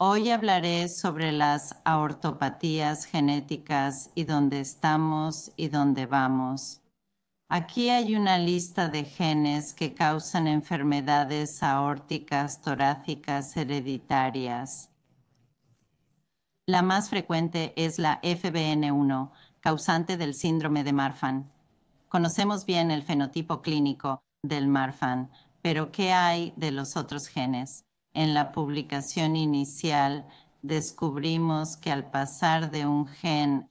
Hoy hablaré sobre las aortopatías genéticas y dónde estamos y dónde vamos. Aquí hay una lista de genes que causan enfermedades aórticas torácicas hereditarias. La más frecuente es la FBN1, causante del síndrome de Marfan. Conocemos bien el fenotipo clínico del Marfan, pero ¿qué hay de los otros genes? En la publicación inicial descubrimos que al pasar de un gen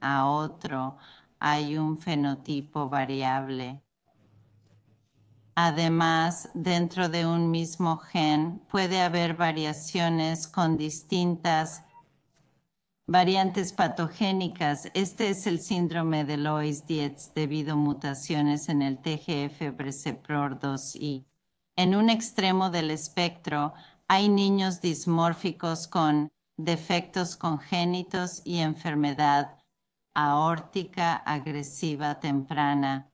a otro hay un fenotipo variable. Además, dentro de un mismo gen puede haber variaciones con distintas variantes patogénicas. Este es el síndrome de Loeys-Dietz debido a mutaciones en el TGF-beta2I. En un extremo del espectro hay niños dismórficos con defectos congénitos y enfermedad aórtica agresiva temprana.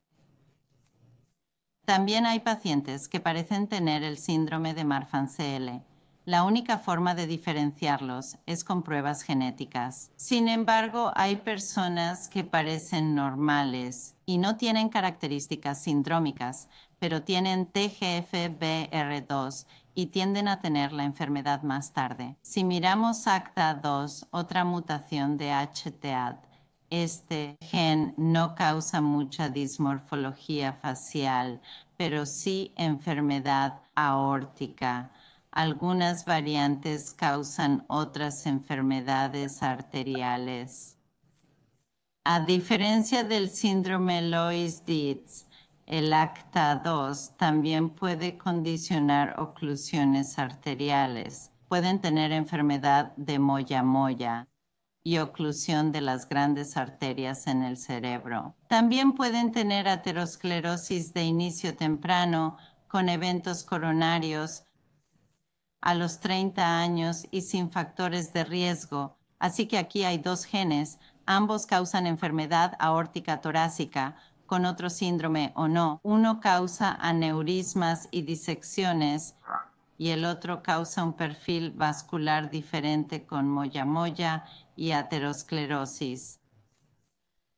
También hay pacientes que parecen tener el síndrome de Marfan-CL. La única forma de diferenciarlos es con pruebas genéticas. Sin embargo, hay personas que parecen normales y no tienen características sindrómicas, pero tienen TGF-br2 y tienden a tener la enfermedad más tarde. Si miramos ACTA2, otra mutación de HTAD, este gen no causa mucha dismorfología facial, pero sí enfermedad aórtica. Algunas variantes causan otras enfermedades arteriales. A diferencia del síndrome Loeys-Dietz, el ACTA2 también puede condicionar oclusiones arteriales. Pueden tener enfermedad de moya-moya y oclusión de las grandes arterias en el cerebro. También pueden tener aterosclerosis de inicio temprano con eventos coronarios a los 30 años y sin factores de riesgo. Así que aquí hay dos genes, ambos causan enfermedad aórtica torácica con otro síndrome o no. Uno causa aneurismas y disecciones y el otro causa un perfil vascular diferente con moya-moya y aterosclerosis.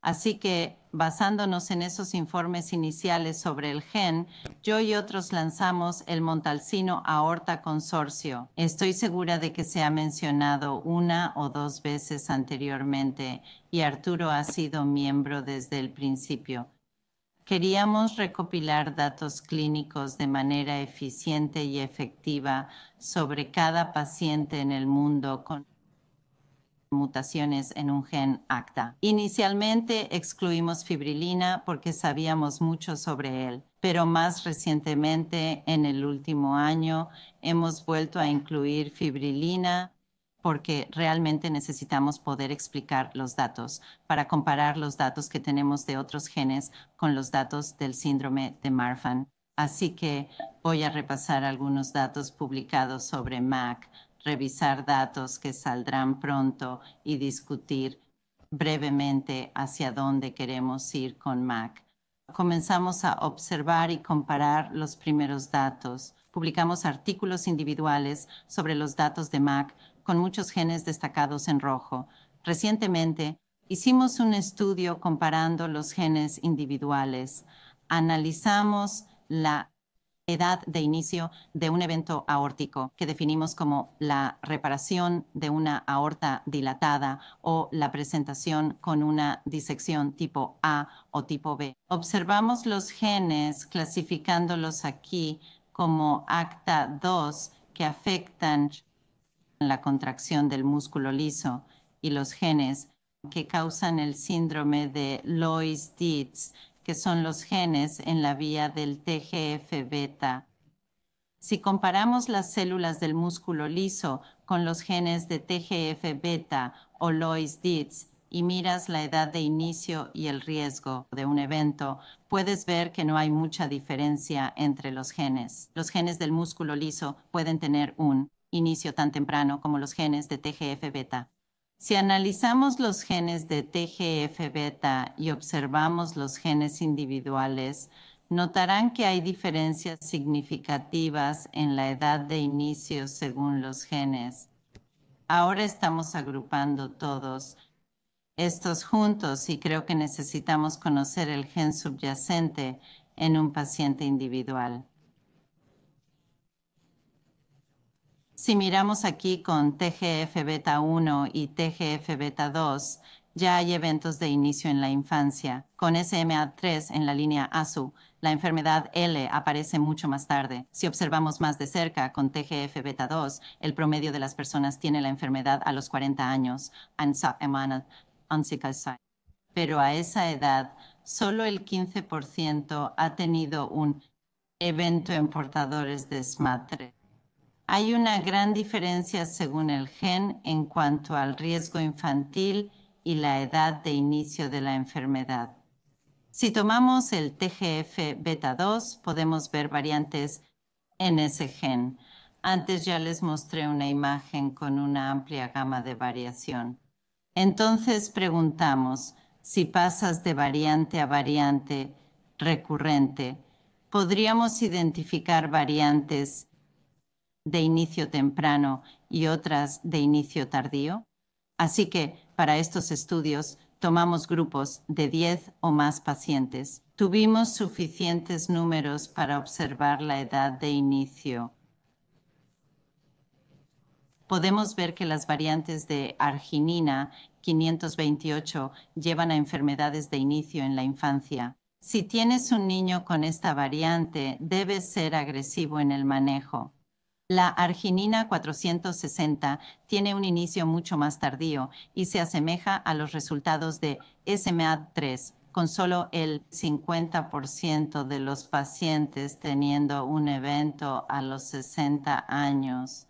Así que, basándonos en esos informes iniciales sobre el gen, yo y otros lanzamos el Montalcino Aorta Consorcio. Estoy segura de que se ha mencionado una o dos veces anteriormente y Arturo ha sido miembro desde el principio. Queríamos recopilar datos clínicos de manera eficiente y efectiva sobre cada paciente en el mundo con mutaciones en un gen ACTA. Inicialmente excluimos fibrilina porque sabíamos mucho sobre él, pero más recientemente, en el último año, hemos vuelto a incluir fibrilina porque realmente necesitamos poder explicar los datos para comparar los datos que tenemos de otros genes con los datos del síndrome de Marfan. Así que voy a repasar algunos datos publicados sobre MAC, revisar datos que saldrán pronto y discutir brevemente hacia dónde queremos ir con MAC. Comenzamos a observar y comparar los primeros datos. Publicamos artículos individuales sobre los datos de MAC con muchos genes destacados en rojo. Recientemente hicimos un estudio comparando los genes individuales. Analizamos la edad de inicio de un evento aórtico que definimos como la reparación de una aorta dilatada o la presentación con una disección tipo A o tipo B. Observamos los genes clasificándolos aquí como ACTA2 que afectan la contracción del músculo liso y los genes que causan el síndrome de Loeys-Dietz, que son los genes en la vía del TGF-beta. Si comparamos las células del músculo liso con los genes de TGF-beta o Loeys-Dietz y miras la edad de inicio y el riesgo de un evento, puedes ver que no hay mucha diferencia entre los genes. Los genes del músculo liso pueden tener un inicio tan temprano como los genes de TGF-beta. Si analizamos los genes de TGF-beta y observamos los genes individuales, Notarán que hay diferencias significativas en la edad de inicio según los genes. Ahora estamos agrupando todos estos juntos y creo que necesitamos conocer el gen subyacente en un paciente individual. Si miramos aquí con TGF-beta 1 y TGF-beta 2, ya hay eventos de inicio en la infancia. Con SMA3 en la línea ASU, la enfermedad L aparece mucho más tarde. Si observamos más de cerca con TGF-beta 2, el promedio de las personas tiene la enfermedad a los 40 años. Pero a esa edad, solo el 15% ha tenido un evento en portadores de SMA3. Hay una gran diferencia según el gen en cuanto al riesgo infantil y la edad de inicio de la enfermedad. Si tomamos el TGF-beta 2, podemos ver variantes en ese gen. Antes ya les mostré una imagen con una amplia gama de variación. Entonces preguntamos, si pasas de variante a variante recurrente, ¿podríamos identificar variantes de inicio temprano y otras de inicio tardío? Así que, para estos estudios, tomamos grupos de 10 o más pacientes. Tuvimos suficientes números para observar la edad de inicio. Podemos ver que las variantes de arginina 528 llevan a enfermedades de inicio en la infancia. Si tienes un niño con esta variante, debe ser agresivo en el manejo. La arginina 460 tiene un inicio mucho más tardío y se asemeja a los resultados de SMA3, con solo el 50% de los pacientes teniendo un evento a los 60 años.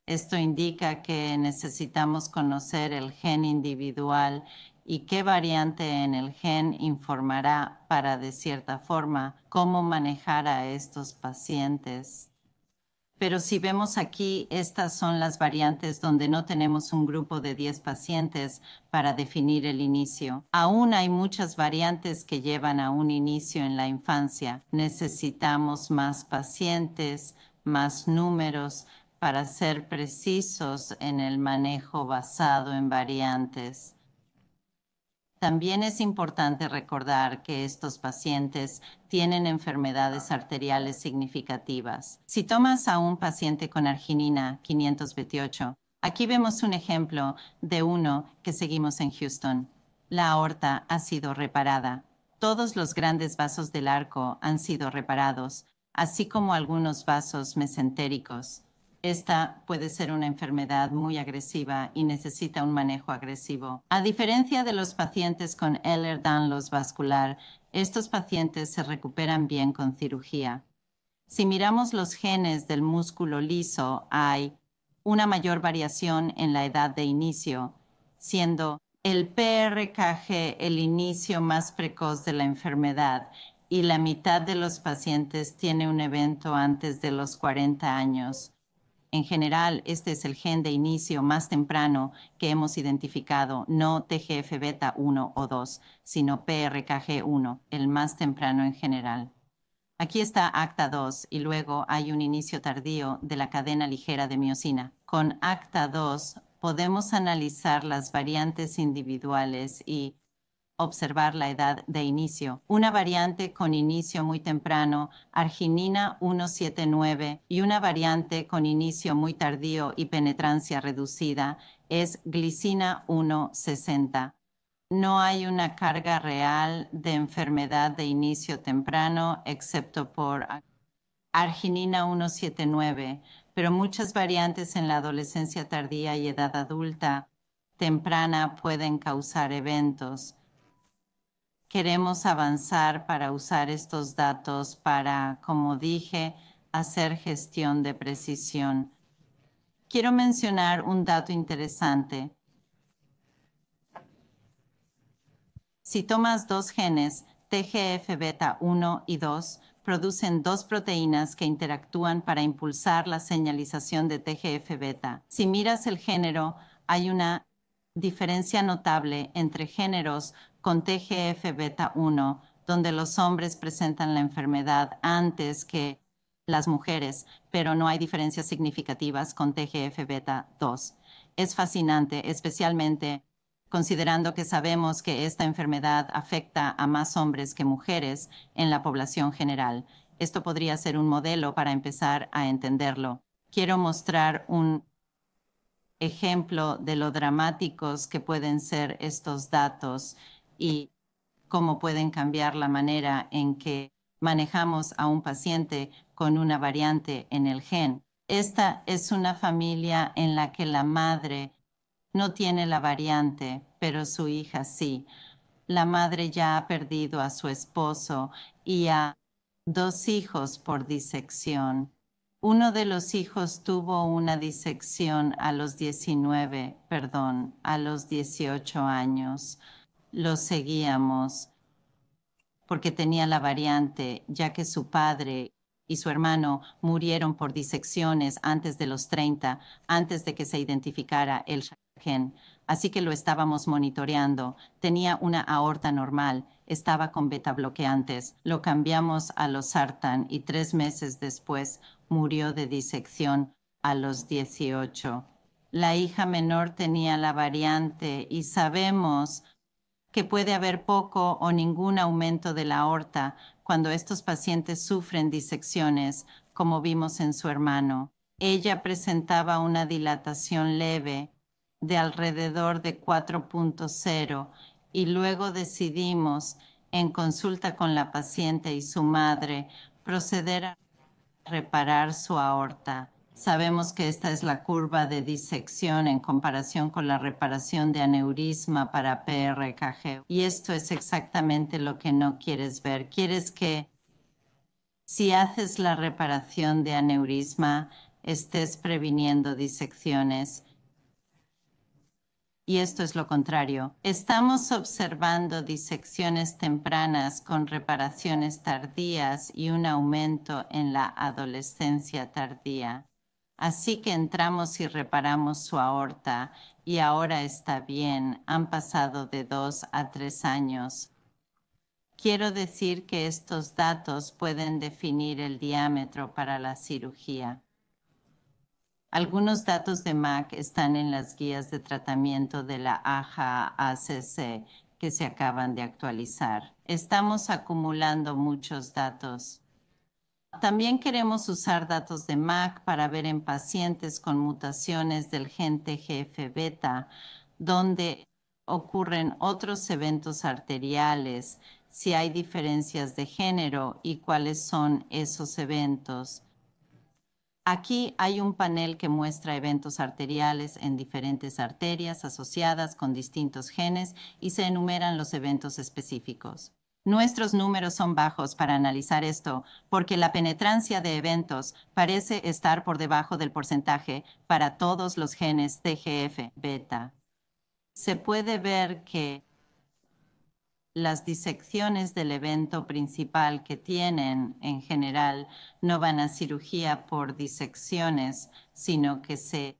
Esto indica que necesitamos conocer el gen individual y qué variante en el gen informará para, de cierta forma, cómo manejar a estos pacientes. Pero si vemos aquí, estas son las variantes donde no tenemos un grupo de 10 pacientes para definir el inicio. Aún hay muchas variantes que llevan a un inicio en la infancia. Necesitamos más pacientes, más números, para ser precisos en el manejo basado en variantes. También es importante recordar que estos pacientes tienen enfermedades arteriales significativas. Si tomas a un paciente con arginina 528, aquí vemos un ejemplo de uno que seguimos en Houston. La aorta ha sido reparada. Todos los grandes vasos del arco han sido reparados, así como algunos vasos mesentéricos. Esta puede ser una enfermedad muy agresiva y necesita un manejo agresivo. A diferencia de los pacientes con Ehlers-Danlos vascular, estos pacientes se recuperan bien con cirugía. Si miramos los genes del músculo liso, hay una mayor variación en la edad de inicio, siendo el PRKG el inicio más precoz de la enfermedad y la mitad de los pacientes tiene un evento antes de los 40 años. En general, este es el gen de inicio más temprano que hemos identificado, no TGF-beta 1 o 2, sino PRKG1, el más temprano en general. Aquí está ACTA2 y luego hay un inicio tardío de la cadena ligera de miosina. Con ACTA2 podemos analizar las variantes individuales y observar la edad de inicio. Una variante con inicio muy temprano, arginina 179, y una variante con inicio muy tardío y penetrancia reducida es glicina 160. No hay una carga real de enfermedad de inicio temprano excepto por arginina 179, pero muchas variantes en la adolescencia tardía y edad adulta temprana pueden causar eventos. Queremos avanzar para usar estos datos para, como dije, hacer gestión de precisión. Quiero mencionar un dato interesante. Si tomas dos genes, TGF-beta 1 y 2, producen dos proteínas que interactúan para impulsar la señalización de TGF-beta. Si miras el género, hay una diferencia notable entre géneros con TGF-beta 1 donde los hombres presentan la enfermedad antes que las mujeres, pero no hay diferencias significativas con TGF-beta 2. Es fascinante, especialmente considerando que sabemos que esta enfermedad afecta a más hombres que mujeres en la población general. Esto podría ser un modelo para empezar a entenderlo. Quiero mostrar un ejemplo de lo dramáticos que pueden ser estos datos y cómo pueden cambiar la manera en que manejamos a un paciente con una variante en el gen. Esta es una familia en la que la madre no tiene la variante, pero su hija sí. La madre ya ha perdido a su esposo y a 2 hijos por disección. Uno de los hijos tuvo una disección a los 18 años. Lo seguíamos porque tenía la variante, ya que su padre y su hermano murieron por disecciones antes de los 30, antes de que se identificara el gen. Así que lo estábamos monitoreando. Tenía una aorta normal, estaba con beta bloqueantes. Lo cambiamos a losartán y 3 meses después murió de disección a los 18. La hija menor tenía la variante y sabemos que puede haber poco o ningún aumento de la aorta cuando estos pacientes sufren disecciones, como vimos en su hermano. Ella presentaba una dilatación leve de alrededor de 4.0 y luego decidimos, en consulta con la paciente y su madre, proceder a reparar su aorta. Sabemos que esta es la curva de disección en comparación con la reparación de aneurisma para PRKG. Y esto es exactamente lo que no quieres ver. Quieres que si haces la reparación de aneurisma, estés previniendo disecciones. Y esto es lo contrario. Estamos observando disecciones tempranas con reparaciones tardías y un aumento en la adolescencia tardía. Así que entramos y reparamos su aorta y ahora está bien. Han pasado de 2 a 3 años. Quiero decir que estos datos pueden definir el diámetro para la cirugía. Algunos datos de MAC están en las guías de tratamiento de la AJA-ACC que se acaban de actualizar. Estamos acumulando muchos datos. También queremos usar datos de MAC para ver en pacientes con mutaciones del gen TGF-beta, donde ocurren otros eventos arteriales, si hay diferencias de género y cuáles son esos eventos. Aquí hay un panel que muestra eventos arteriales en diferentes arterias asociadas con distintos genes y se enumeran los eventos específicos. Nuestros números son bajos para analizar esto porque la penetrancia de eventos parece estar por debajo del porcentaje para todos los genes TGF-beta. Se puede ver que las disecciones del evento principal que tienen en general no van a cirugía por disecciones, sino que se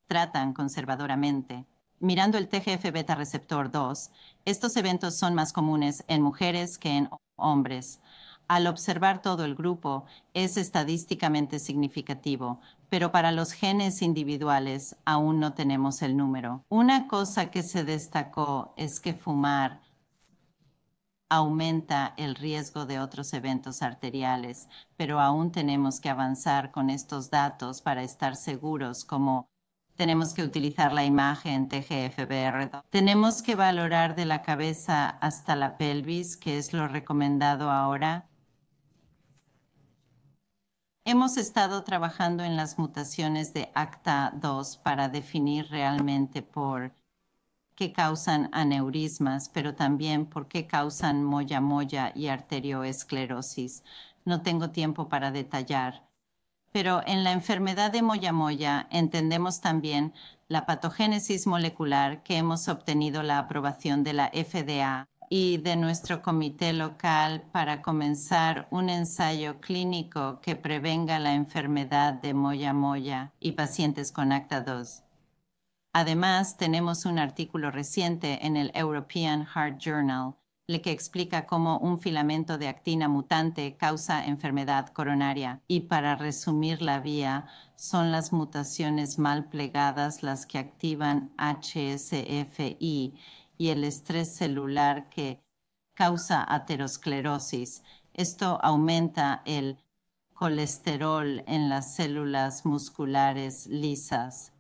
tratan conservadoramente. Mirando el TGF-beta receptor 2, estos eventos son más comunes en mujeres que en hombres. Al observar todo el grupo, es estadísticamente significativo, pero para los genes individuales aún no tenemos el número. Una cosa que se destacó es que fumar aumenta el riesgo de otros eventos arteriales, pero aún tenemos que avanzar con estos datos para estar seguros, como tenemos que utilizar la imagen TGF-br. Tenemos que valorar de la cabeza hasta la pelvis, que es lo recomendado ahora. Hemos estado trabajando en las mutaciones de ACTA2 para definir realmente por qué causan aneurismas, pero también por qué causan moya-moya y arterioesclerosis. No tengo tiempo para detallar. Pero en la enfermedad de moya-moya entendemos también la patogénesis molecular que hemos obtenido la aprobación de la FDA y de nuestro comité local para comenzar un ensayo clínico que prevenga la enfermedad de moya-moya y pacientes con ACTA2. Además, tenemos un artículo reciente en el European Heart Journal el que explica cómo un filamento de actina mutante causa enfermedad coronaria. Y para resumir la vía, son las mutaciones mal plegadas las que activan HSFI y el estrés celular que causa aterosclerosis. Esto aumenta el colesterol en las células musculares lisas.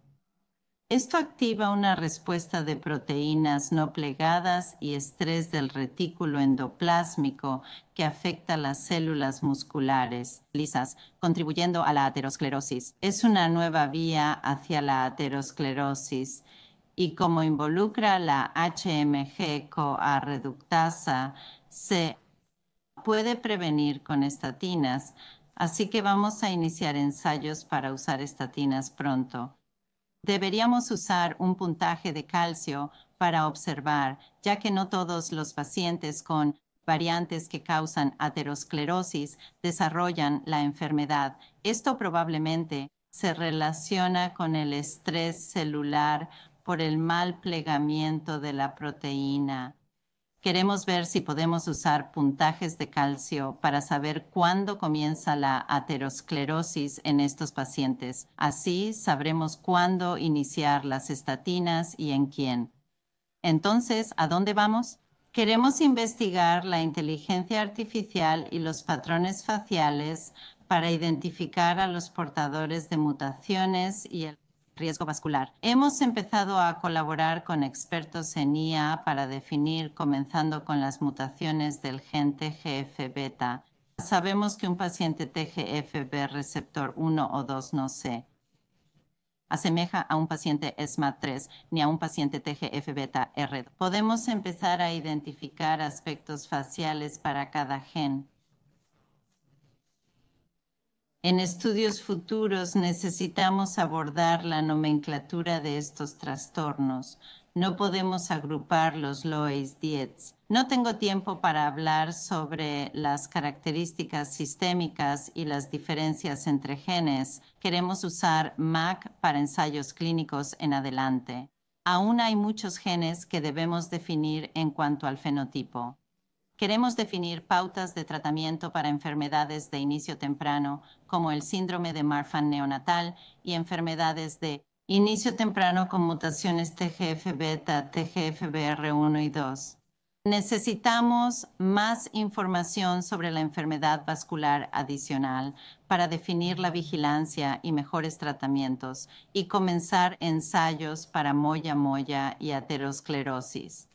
Esto activa una respuesta de proteínas no plegadas y estrés del retículo endoplásmico que afecta las células musculares lisas, contribuyendo a la aterosclerosis. Es una nueva vía hacia la aterosclerosis y como involucra la HMG-CoA reductasa, se puede prevenir con estatinas, así que vamos a iniciar ensayos para usar estatinas pronto. Deberíamos usar un puntaje de calcio para observar, ya que no todos los pacientes con variantes que causan aterosclerosis desarrollan la enfermedad. Esto probablemente se relaciona con el estrés celular por el mal plegamiento de la proteína. Queremos ver si podemos usar puntajes de calcio para saber cuándo comienza la aterosclerosis en estos pacientes. Así sabremos cuándo iniciar las estatinas y en quién. Entonces, ¿a dónde vamos? Queremos investigar la inteligencia artificial y los patrones faciales para identificar a los portadores de mutaciones y el riesgo vascular. Hemos empezado a colaborar con expertos en IA para definir, comenzando con las mutaciones del gen TGF-beta. Sabemos que un paciente TGF-B receptor 1 o 2 no se asemeja a un paciente SMAD3 ni a un paciente TGF-beta R. Podemos empezar a identificar aspectos faciales para cada gen. En estudios futuros necesitamos abordar la nomenclatura de estos trastornos. No podemos agrupar los Loeys-Dietz. No tengo tiempo para hablar sobre las características sistémicas y las diferencias entre genes. Queremos usar MAC para ensayos clínicos en adelante. Aún hay muchos genes que debemos definir en cuanto al fenotipo. Queremos definir pautas de tratamiento para enfermedades de inicio temprano, como el síndrome de Marfan neonatal y enfermedades de inicio temprano con mutaciones TGF-beta, TGFBR1 y 2. Necesitamos más información sobre la enfermedad vascular adicional para definir la vigilancia y mejores tratamientos y comenzar ensayos para moya-moya y aterosclerosis.